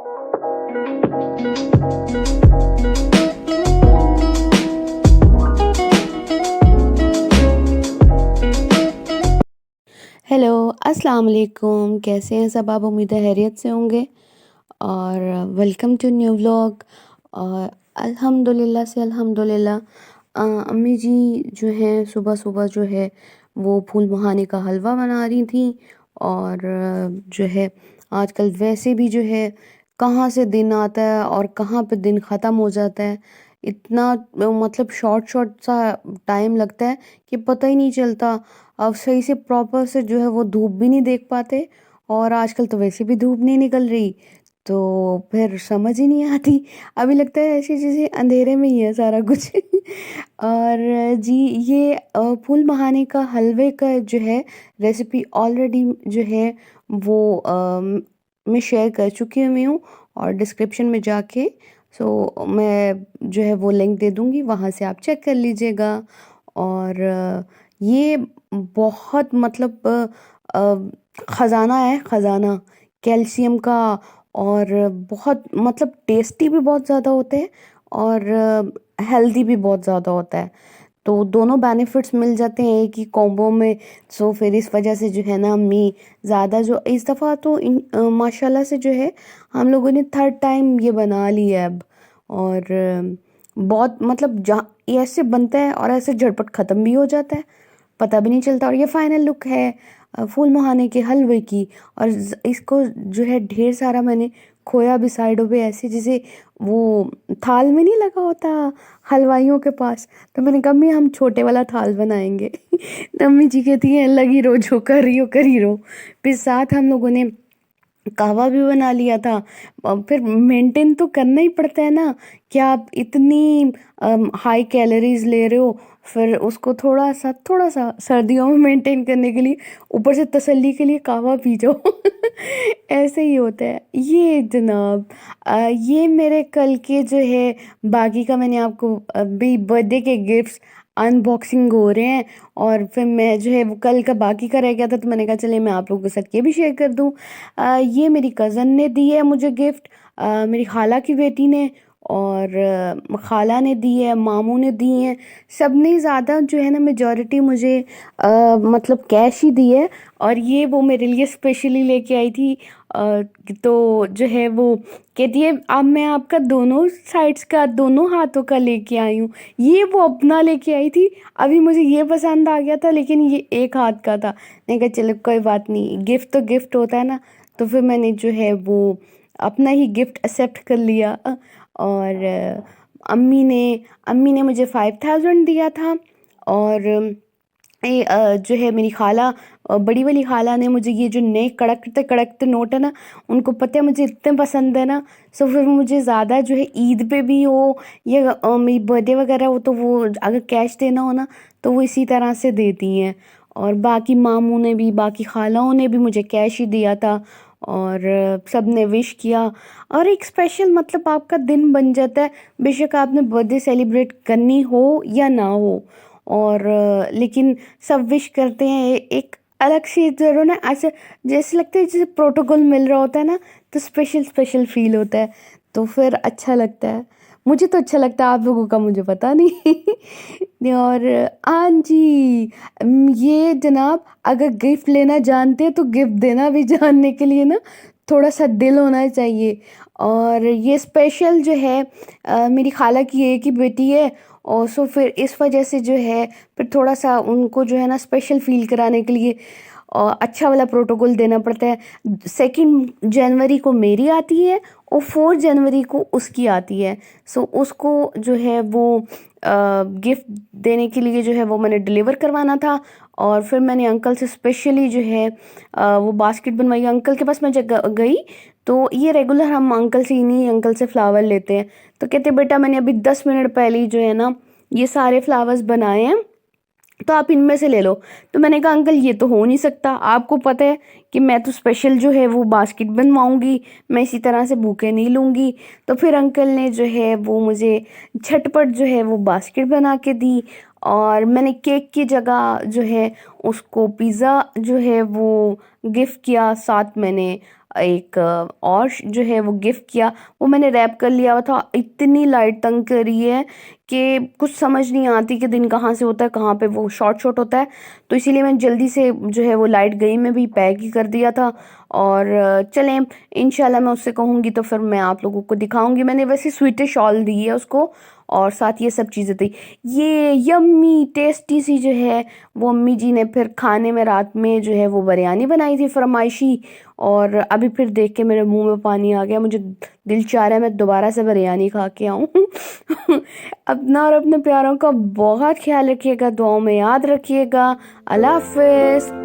Hello, अस्सलाम वालेकुम। कैसे हैं सब आप? उम्मीद है खैरियत से होंगे और वेलकम टू न्यू व्लॉग। और अल्हम्दुलिल्लाह अम्मी जी जो हैं सुबह-सुबह जो है वो फूल मखाने का हलवा बना रही थी। और जो है आजकल वैसे भी जो है कहाँ से दिन आता है और कहाँ पे दिन ख़त्म हो जाता है। इतना मतलब शॉर्ट सा टाइम लगता है कि पता ही नहीं चलता। अब सही से प्रॉपर से जो है वो धूप भी नहीं देख पाते और आजकल तो वैसे भी धूप नहीं निकल रही, तो फिर समझ ही नहीं आती। अभी लगता है ऐसी जैसे अंधेरे में ही है सारा कुछ। और जी, ये फूल मखाने का हलवे का जो है रेसिपी ऑलरेडी जो है वो मैं शेयर कर चुकी हुई हूँ और डिस्क्रिप्शन में जाके मैं जो है वो लिंक दे दूँगी, वहाँ से आप चेक कर लीजिएगा। और ये बहुत मतलब ख़ज़ाना है, ख़ज़ाना कैल्शियम का। और बहुत मतलब टेस्टी भी बहुत ज़्यादा होते हैं और हेल्दी भी बहुत ज़्यादा होता है। तो दोनों बेनिफिट्स मिल जाते हैं एक ही कॉम्बो में। सो फिर इस वजह से जो है ना अम्मी ज़्यादा जो इस दफ़ा तो माशाल्लाह से जो है हम लोगों ने थर्ड टाइम ये बना लिया है अब। और बहुत मतलब जहाँ ये ऐसे बनता है और ऐसे झटपट ख़त्म भी हो जाता है, पता भी नहीं चलता। और ये फाइनल लुक है फूल मखाने के हलवे की। और इसको जो है ढेर सारा मैंने खोया भी साइडों पे, ऐसे जैसे वो थाल में नहीं लगा होता हलवाइयों के पास। तो मैंने कहा अम्मी हम छोटे वाला थाल बनाएंगे। तो अम्मी जी कहती हैं लगी रहो, जो कर ही रहो। फिर साथ हम लोगों ने कहवा भी बना लिया था। फिर मेंटेन तो करना ही पड़ता है ना कि आप इतनी हाई कैलोरीज ले रहे हो, फिर उसको थोड़ा सा सर्दियों में मेंटेन करने के लिए ऊपर से तसल्ली के लिए कहवा पी जाओ। ऐसे ही होता है ये जनाब। ये मेरे कल के जो है बाकी का मैंने आपको अभी बर्थडे के गिफ्ट्स अनबॉक्सिंग हो रहे हैं। और फिर मैं जो है वो कल का बाकी का रह गया था, तो मैंने कहा चलिए मैं आप लोगों के साथ ये भी शेयर कर दूं। ये मेरी कज़न ने दी है मुझे गिफ्ट, मेरी खाला की बेटी ने। और खाला ने दी है, मामू ने दी है। सब ने ज़्यादा जो है ना मेजॉरिटी मुझे मतलब कैश ही दी है। और ये वो मेरे लिए स्पेशली लेके आई थी। तो जो है वो कहती है अब मैं आपका दोनों साइड्स का दोनों हाथों का लेके आई हूँ। ये वो अपना लेके आई थी। अभी मुझे ये पसंद आ गया था लेकिन ये एक हाथ का था। मैंने कहा चलो कोई बात नहीं, गिफ्ट तो गिफ्ट होता है ना। तो फिर मैंने जो है वो अपना ही गिफ्ट एक्सेप्ट कर लिया। और अम्मी ने मुझे 5000 दिया था। और जो है मेरी खाला, बड़ी वाली खाला ने मुझे ये जो नए कड़कते कड़कते नोट है ना, उनको पता है मुझे इतने पसंद है ना। सो फिर मुझे ज़्यादा जो है ईद पे भी हो या मेरी बर्थडे वगैरह हो, तो वो अगर कैश देना हो ना तो वो इसी तरह से देती हैं। और बाकी मामू ने भी, बाकी खालाओं ने भी मुझे कैश ही दिया था। और सब ने विश किया। और एक स्पेशल मतलब आपका दिन बन जाता है, बेशक आपने बर्थडे सेलिब्रेट करनी हो या ना हो। और लेकिन सब विश करते हैं, एक अलग सी जरूर ना ऐसे जैसे लगता है जैसे प्रोटोकॉल मिल रहा होता है ना, तो स्पेशल स्पेशल फील होता है। तो फिर अच्छा लगता है, मुझे तो अच्छा लगता है, आप लोगों का मुझे पता नहीं। और हाँ जी, ये जनाब अगर गिफ्ट लेना जानते हैं तो गिफ्ट देना भी जानने के लिए ना थोड़ा सा दिल होना चाहिए। और ये स्पेशल जो है मेरी खाला की एक ही बेटी है। और सो फिर इस वजह से जो है फिर थोड़ा सा उनको जो है ना स्पेशल फील कराने के लिए अच्छा वाला प्रोटोकॉल देना पड़ता है। 2 जनवरी को मेरी आती है और 4 जनवरी को उसकी आती है। सो उसको जो है वो गिफ्ट देने के लिए जो है वो मैंने डिलीवर करवाना था। और फिर मैंने अंकल से स्पेशली जो है वो बास्केट बनवाई। अंकल के पास मैं जब गई तो ये रेगुलर हम अंकल से, इन्हीं अंकल से फ्लावर लेते हैं। तो कहते बेटा मैंने अभी 10 मिनट पहले ही जो है ना ये सारे फ्लावर्स बनाए हैं, तो आप इनमें से ले लो। तो मैंने कहा अंकल ये तो हो नहीं सकता, आपको पता है कि मैं तो स्पेशल जो है वो बास्केट बनवाऊंगी, मैं इसी तरह से बुके नहीं लूँगी। तो फिर अंकल ने जो है वो मुझे झटपट जो है वो बास्केट बना के दी। और मैंने केक की जगह जो है उसको पिज़्ज़ा जो है वो गिफ्ट किया। साथ मैंने एक और जो है वो गिफ्ट किया, वो मैंने रैप कर लिया हुआ था। इतनी लाइट तंग कर रही है कि कुछ समझ नहीं आती कि दिन कहाँ से होता है कहाँ पे वो शॉर्ट शॉर्ट होता है। तो इसीलिए मैंने जल्दी से जो है वो लाइट गई में भी पैक ही कर दिया था। और चलें, इंशाल्लाह मैं उससे कहूँगी तो फिर मैं आप लोगों को दिखाऊंगी। मैंने वैसे स्वीटेड शॉल दी है उसको, और साथ ये सब चीज़ें थी। ये यम्मी टेस्टी सी जो है वो अम्मी जी ने फिर खाने में रात में जो है वो बिरयानी बनाई थी फरमाइशी। और अभी फिर देख के मेरे मुंह में पानी आ गया, मुझे दिल चाह रहा है मैं दोबारा से बिरयानी खा के आऊँ। अपना और अपने प्यारों का बहुत ख्याल रखिएगा, दुआओं में याद रखिएगा। अल्लाह हाफिज़।